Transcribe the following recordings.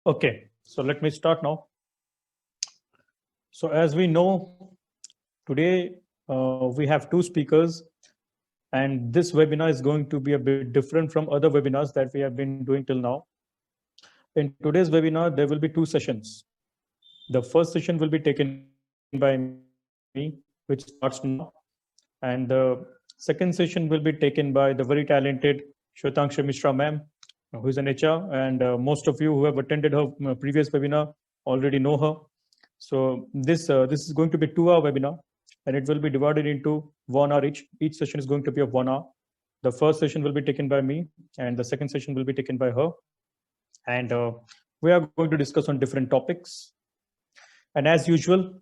Okay, so let me start now. So as we know, today we have two speakers, and this webinar is going to be a bit different from other webinars that we have been doing till now. In today's webinar, there will be two sessions. The first session will be taken by me, which starts now, and the second session will be taken by the very talented Shwetangsha Mishra ma'am, who is an HR, and most of you who have attended her previous webinar already know her. So this is going to be 2 hour webinar, and it will be divided into 1 hour each. Each session is going to be of 1 hour. The first session will be taken by me, and the second session will be taken by her. And we are going to discuss on different topics. And as usual,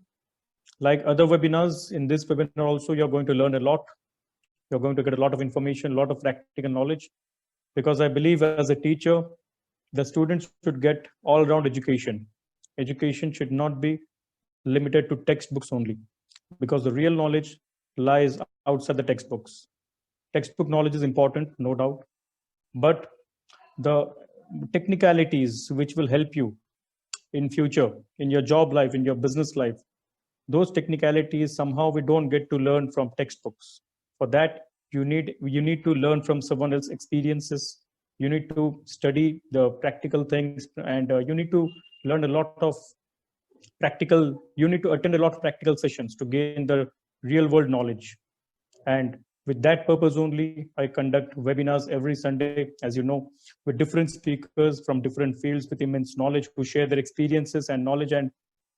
like other webinars, in this webinar also, you're going to learn a lot. You're going to get a lot of information, a lot of practical knowledge, because I believe as a teacher, the students should get all-round education. Education should not be limited to textbooks only, because the real knowledge lies outside the textbooks. Textbook knowledge is important, no doubt, but the technicalities which will help you in future, in your job life, in your business life, those technicalities somehow we don't get to learn from textbooks. For that, you need to learn from someone else's experiences. You need to study the practical things, and you need to learn a lot of practical. You need to attend a lot of practical sessions to gain the real world knowledge. And with that purpose only, I conduct webinars every Sunday, as you know, with different speakers from different fields with immense knowledge, who share their experiences and knowledge and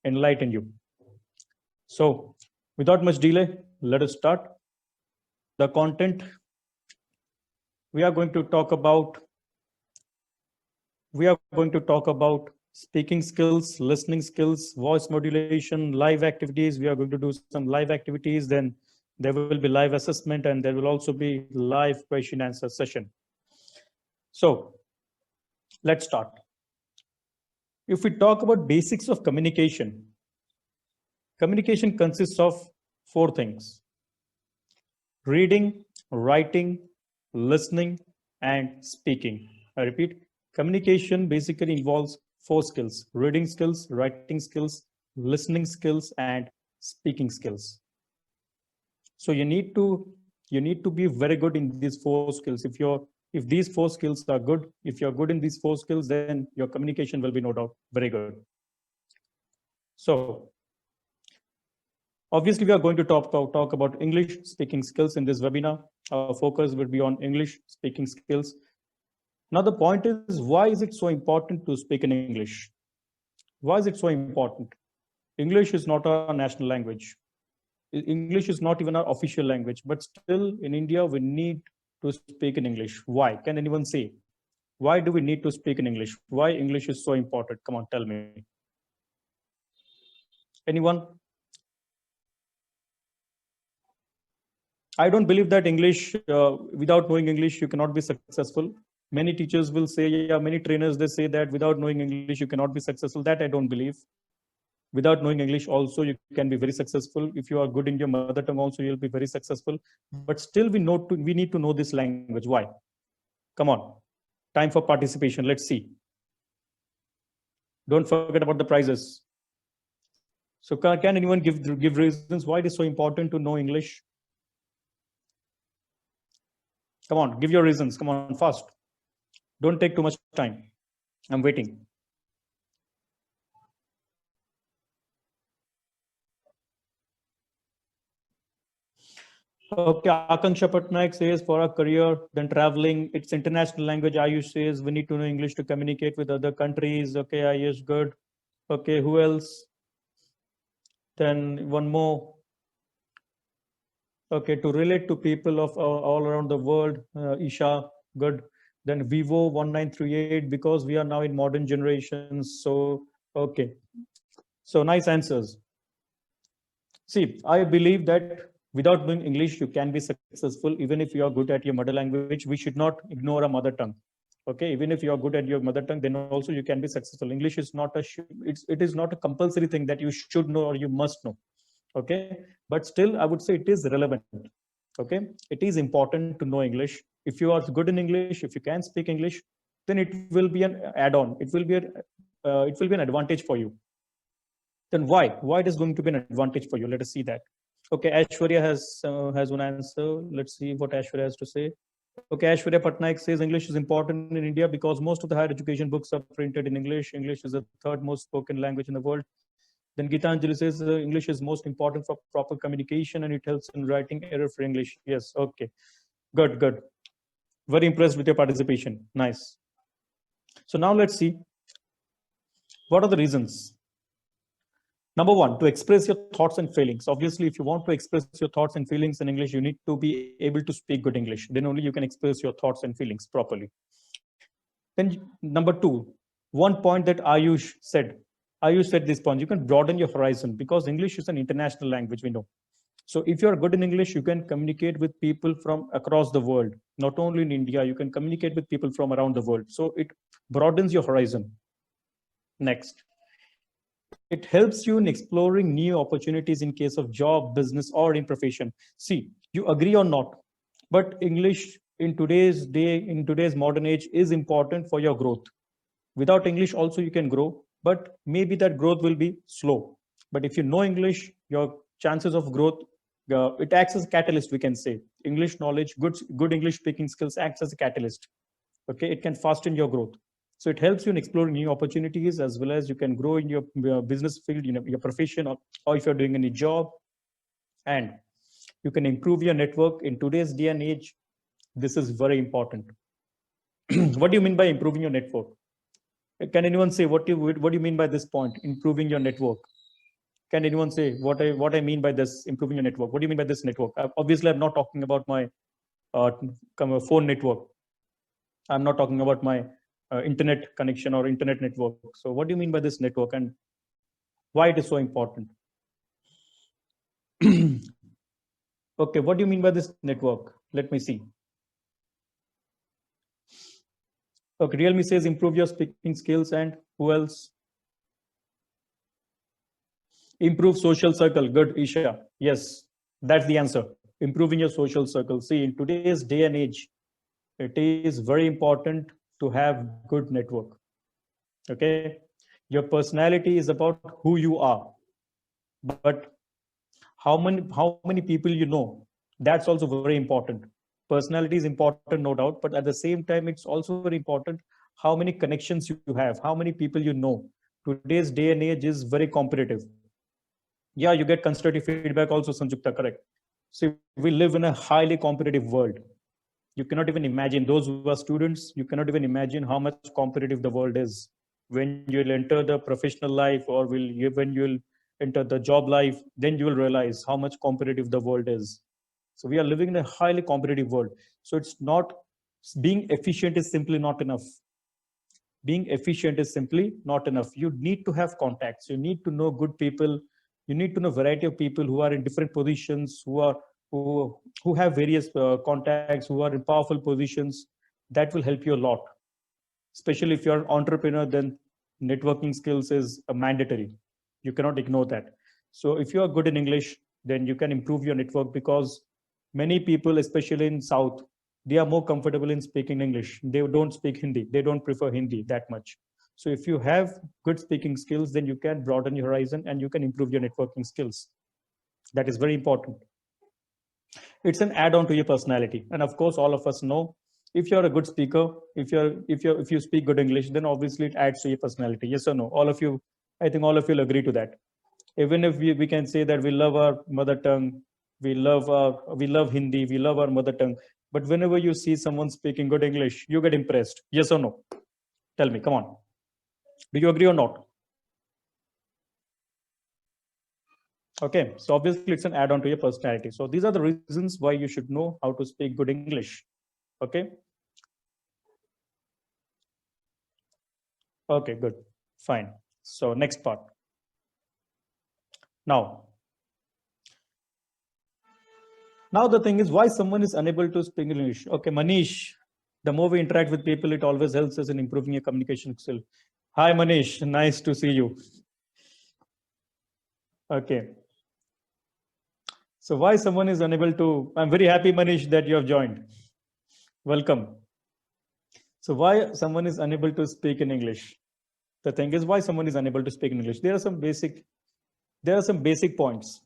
enlighten you. So without much delay, let us start. The content we are going to talk about, speaking skills, listening skills, voice modulation, live activities. We are going to do some live activities, then there will be live assessment, and there will also be live question answer session. So let's start. If we talk about basics of communication, communication consists of 4 things: reading, writing, listening, and speaking. I repeat, communication basically involves 4 skills: reading skills, writing skills, listening skills, and speaking skills. So you need to be very good in these 4 skills. If these 4 skills are good, if you're good in these 4 skills, then your communication will be no doubt very good. So obviously, we are going to talk about English speaking skills in this webinar. Our focus will be on English speaking skills. Now, the point is, why is it so important to speak in English? Why is it so important? English is not our national language. English is not even our official language, but still in India, we need to speak in English. Why? Can anyone say? Why do we need to speak in English? Why English is so important? Come on, tell me. Anyone? I don't believe that English, without knowing English, you cannot be successful. Many teachers will say, yeah, many trainers, they say that without knowing English, you cannot be successful. That I don't believe. Without knowing English also, you can be very successful. If you are good in your mother tongue also, you'll be very successful. But still we need to know this language. Why? Come on. Time for participation. Let's see. Don't forget about the prizes. So can anyone give reasons why it is so important to know English? Come on, give your reasons. Come on, fast. Don't take too much time. I'm waiting. Okay, Akanksha Patnaik says for our career, then traveling, it's international language. Ayush says we need to know English to communicate with other countries. Okay, Ayush, good. Okay, who else? Then one more. Okay, to relate to people of all around the world, Isha, good. Then Vivo 1938, because we are now in modern generations. So, okay. So nice answers. See, I believe that without knowing English, you can be successful. Even if you are good at your mother language, we should not ignore our mother tongue. Okay, even if you are good at your mother tongue, then also you can be successful. English is not it is not a compulsory thing that you should know or you must know. Okay, but still, I would say it is relevant. Okay, it is important to know English. If you are good in English, if you can speak English, then it will be an add-on. It will be it will be an advantage for you. Then why it is going to be an advantage for you? Let us see that. Okay, Aishwarya has one answer. Let's see what Aishwarya has to say. Okay, Aishwarya Patnaik says English is important in India because most of the higher education books are printed in English. English is the third most spoken language in the world. Then Geetanjali says English is most important for proper communication and it helps in writing error-free English. Yes, okay. Good, good. Very impressed with your participation. Nice. So now let's see what are the reasons. Number one, to express your thoughts and feelings. Obviously, if you want to express your thoughts and feelings in English, you need to be able to speak good English. Then only you can express your thoughts and feelings properly. Then number two, one point that Ayush said this point, you can broaden your horizon because English is an international language, we know. So if you're good in English, you can communicate with people from across the world, not only in India, you can communicate with people from around the world. So it broadens your horizon. Next, it helps you in exploring new opportunities in case of job, business, or in profession. See, you agree or not, but English in today's day, in today's modern age is important for your growth. Without English also you can grow, but maybe that growth will be slow. But if you know English, your chances of growth, it acts as a catalyst, we can say. English knowledge, good English speaking skills acts as a catalyst. Okay, it can fasten your growth. So it helps you in exploring new opportunities as well as you can grow in your business field, your profession, or if you're doing any job. And you can improve your network in today's day and age. This is very important. What do you mean by improving your network? Can anyone say what do you mean by this point, improving your network? Can anyone say what I mean by this, improving your network? What do you mean by this network? Obviously, I'm not talking about my phone network. I'm not talking about my internet connection or internet network. So what do you mean by this network and why it is so important? Okay, what do you mean by this network? Let me see. Okay, Realme says improve your speaking skills, and who else? Improve social circle. Good, Isha. Yes, that's the answer. Improving your social circle. See, in today's day and age, it is very important to have good network. Okay, your personality is about who you are, but how many people you know, that's also very important. Personality is important, no doubt, but at the same time, it's also very important how many connections you have, how many people you know. Today's day and age is very competitive. Yeah, you get constructive feedback also, Sanjukta, correct. See, we live in a highly competitive world. You cannot even imagine, those who are students, you cannot even imagine how much competitive the world is. When you'll enter the professional life or when you'll enter the job life, then you will realize how much competitive the world is. So we are living in a highly competitive world. So it's not, being efficient is simply not enough. Being efficient is simply not enough. You need to have contacts. You need to know good people. You need to know variety of people who are in different positions, who have various contacts, who are in powerful positions. That will help you a lot. Especially if you're an entrepreneur, then networking skills is a mandatory. You cannot ignore that. So if you are good in English, then you can improve your network because many people, especially in South, they are more comfortable in speaking English. They don't speak Hindi. They don't prefer Hindi that much. So if you have good speaking skills, then you can broaden your horizon and you can improve your networking skills. That is very important. It's an add-on to your personality. And of course, all of us know if you're a good speaker, if you speak good English, then obviously it adds to your personality. Yes or no? All of you, I think all of you will agree to that. Even if we can say that we love our mother tongue, we love Hindi, we love our mother tongue. But whenever you see someone speaking good English, you get impressed. Yes or no? Tell me, come on. Do you agree or not? Okay, so obviously it's an add-on to your personality. So these are the reasons why you should know how to speak good English. Okay. Okay, good. Fine. So next part. Now the thing is why someone is unable to speak English. Okay, Manish, the more we interact with people, it always helps us in improving your communication skill. Hi, Manish. Nice to see you. Okay. So why someone is unable to, I'm very happy, Manish, that you have joined. Welcome. So why someone is unable to speak in English? The thing is, why someone is unable to speak in English? There are some basic points.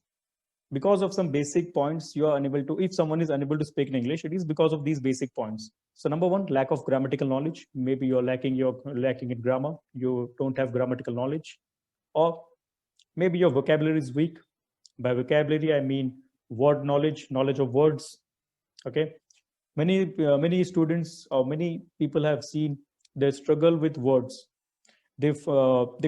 Because of some basic points, you are unable to, if someone is unable to speak in English, it is because of these basic points. So number one, lack of grammatical knowledge. Maybe you're lacking in grammar. You don't have grammatical knowledge, or maybe your vocabulary is weak. By vocabulary, I mean word knowledge of words. Okay. Many students or many people have seen they struggle with words. They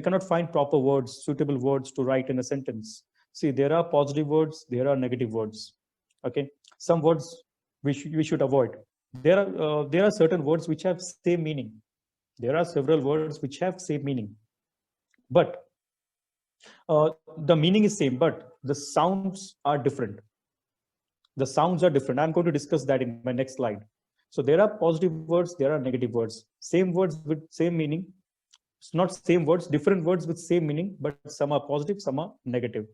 cannot find proper words, suitable words to write in a sentence. See, there are positive words, there are negative words. Okay, some words we should avoid. There are certain words which have same meaning. There are several words which have same meaning, but the meaning is same, but the sounds are different. The sounds are different. I'm going to discuss that in my next slide. So there are positive words, there are negative words. Same words with same meaning. It's not same words, different words with same meaning, but some are positive, some are negative.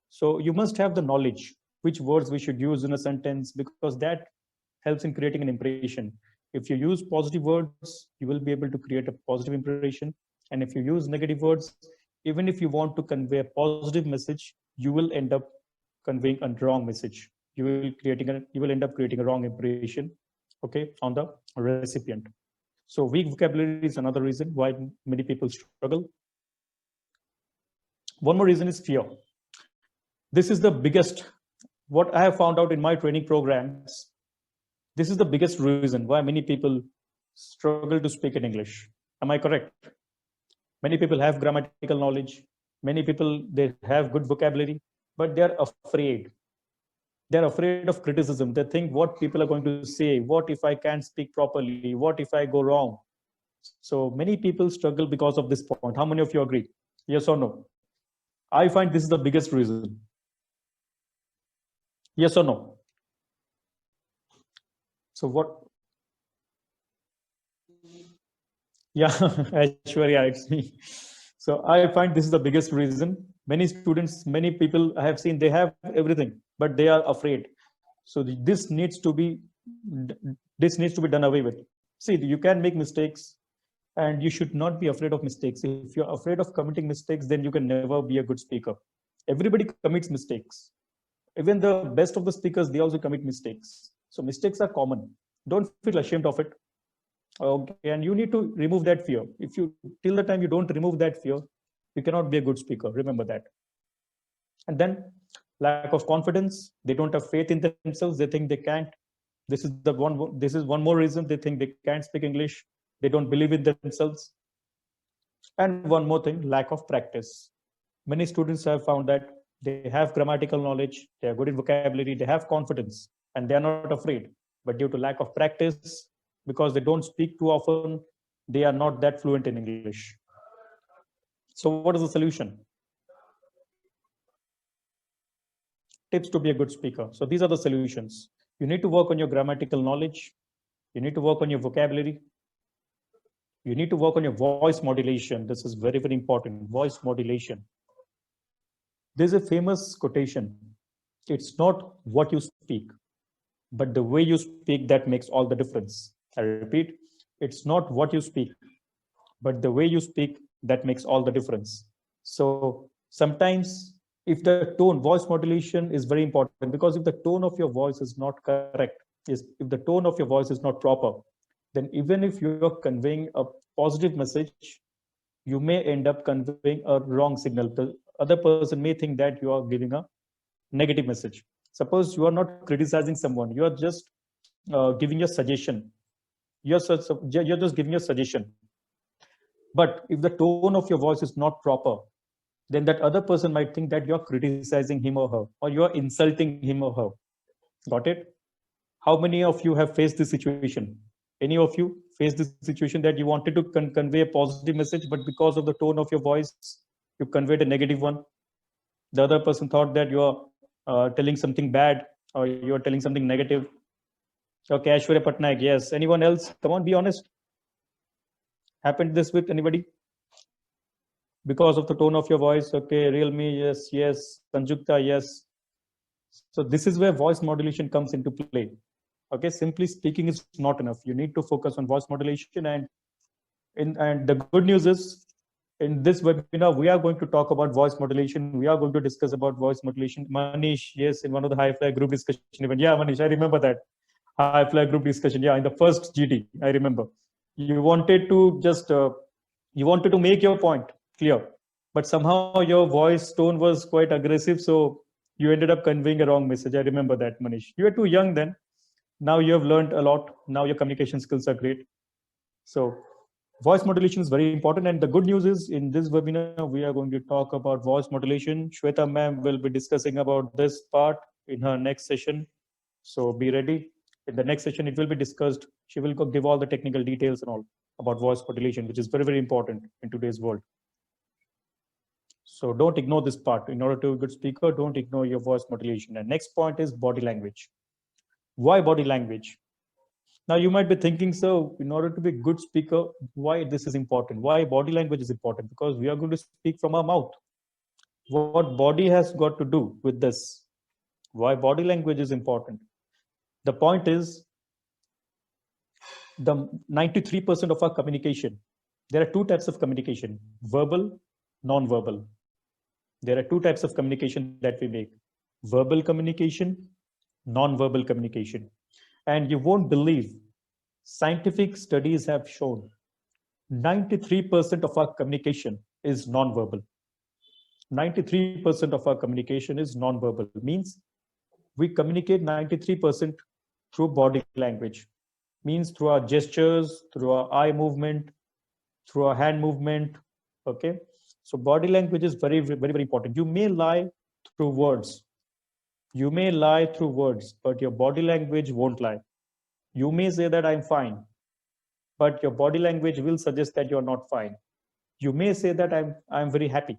So you must have the knowledge which words we should use in a sentence, because that helps in creating an impression. If you use positive words, you will be able to create a positive impression. And if you use negative words, even if you want to convey a positive message, you will end up conveying a wrong message. You will end up creating a wrong impression, okay, on the recipient. So weak vocabulary is another reason why many people struggle. One more reason is fear. This is the biggest, what I have found out in my training programs, this is the biggest reason why many people struggle to speak in English. Am I correct? Many people have grammatical knowledge. Many people, they have good vocabulary, but they're afraid. They're afraid of criticism. They think what people are going to say, what if I can't speak properly, what if I go wrong? So many people struggle because of this point. How many of you agree? Yes or no? I find this is the biggest reason. Yes or no? So what? Yeah, Aishwarya, it's me. So I find this is the biggest reason. Many students, many people I have seen, they have everything, but they are afraid. So this needs to be done away with. See, you can make mistakes, and you should not be afraid of mistakes. If you're afraid of committing mistakes, then you can never be a good speaker. Everybody commits mistakes. Even the best of the speakers, they also commit mistakes. So mistakes are common. Don't feel ashamed of it. Okay, and you need to remove that fear. If you, till the time you don't remove that fear, you cannot be a good speaker. Remember that. And then lack of confidence. They don't have faith in themselves. They think they can't. This is one more reason. They think they can't speak English. They don't believe in themselves. And one more thing, lack of practice. Many students have found that they have grammatical knowledge, they are good in vocabulary, they have confidence, and they are not afraid. But due to lack of practice, because they don't speak too often, they are not that fluent in English. So what is the solution? Tips to be a good speaker. So these are the solutions. You need to work on your grammatical knowledge. You need to work on your vocabulary. You need to work on your voice modulation. This is very, very important. Voice modulation. There's a famous quotation. It's not what you speak, but the way you speak that makes all the difference. I repeat, it's not what you speak, but the way you speak that makes all the difference. So sometimes if the tone, voice modulation is very important, because if the tone of your voice is not correct, if the tone of your voice is not proper, then even if you're conveying a positive message, you may end up conveying a wrong signal. The other person may think that you are giving a negative message. Suppose you are not criticizing someone, you are just giving a suggestion. You're just giving a suggestion. But if the tone of your voice is not proper, then that other person might think that you're criticizing him or her, or you're insulting him or her. Got it? How many of you have faced this situation? Any of you faced this situation that you wanted to convey a positive message, but because of the tone of your voice, you conveyed a negative one? The other person thought that you are telling something bad, or you are telling something negative. Okay, Aishwarya Patnaik, yes. Anyone else? Come on, be honest. Happened this with anybody? Because of the tone of your voice? Okay, Realme, yes, yes. Sanjukta, yes. So this is where voice modulation comes into play. Okay, simply speaking is not enough. You need to focus on voice modulation, and the good news is In this webinar, we are going to talk about voice modulation. We are going to discuss about voice modulation. Manish, yes, in one of the high fly group discussion event. Yeah, Manish, I remember that high fly group discussion. Yeah, in the first GD, I remember. You wanted to just you wanted to make your point clear, but somehow your voice tone was quite aggressive, so you ended up conveying a wrong message. I remember that, Manish. You were too young then. Now you have learned a lot. Now your communication skills are great. So voice modulation is very important. And the good news is in this webinar, we are going to talk about voice modulation. Shweta ma'am will be discussing about this part in her next session. So be ready. In the next session, it will be discussed. She will give all the technical details and all about voice modulation, which is very, very important in today's world. So don't ignore this part. In order to be a good speaker, don't ignore your voice modulation. And next point is body language. Why body language? Now you might be thinking, so in order to be a good speaker, why this is important? Why body language is important? Because we are going to speak from our mouth. What body has got to do with this? Why body language is important? The point is, the 93% of our communication, there are two types of communication: verbal, non-verbal. There are two types of communication that we make: verbal communication, non-verbal communication. And you won't believe, scientific studies have shown 93% of our communication is non-verbal. 93% of our communication is non-verbal. Means we communicate 93% through body language. Means through our gestures, through our eye movement, through our hand movement. Okay. So body language is very, very, very important. You may lie through words. You may lie through words, but your body language won't lie. You may say that I'm fine, but your body language will suggest that you're not fine. You may say that I'm very happy,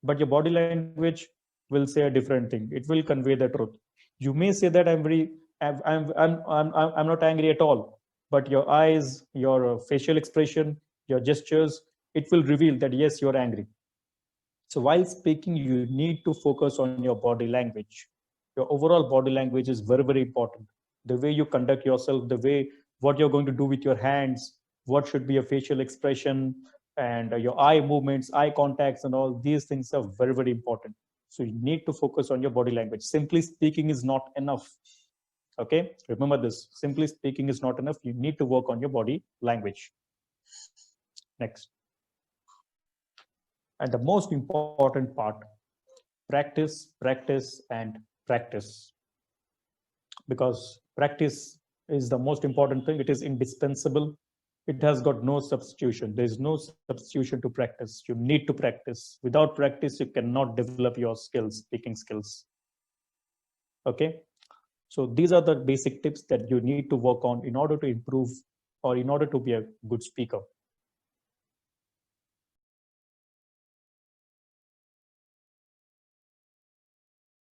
but your body language will say a different thing. It will convey the truth. You may say that I'm not angry at all, but your eyes, your facial expression, your gestures, it will reveal that yes, you're angry. So while speaking, you need to focus on your body language. Your overall body language is very, very important. The way you conduct yourself, the way what you're going to do with your hands, what should be your facial expression, and your eye movements, eye contacts, and all these things are very, very important. So you need to focus on your body language. Simply speaking is not enough. Okay, remember this. Simply speaking is not enough. You need to work on your body language. Next. And the most important part, practice, practice, and practice. Because practice is the most important thing. It is indispensable. It has got no substitution. There is no substitution to practice. You need to practice. Without practice, you cannot develop your skills, speaking skills. Okay. So these are the basic tips that you need to work on in order to improve or in order to be a good speaker.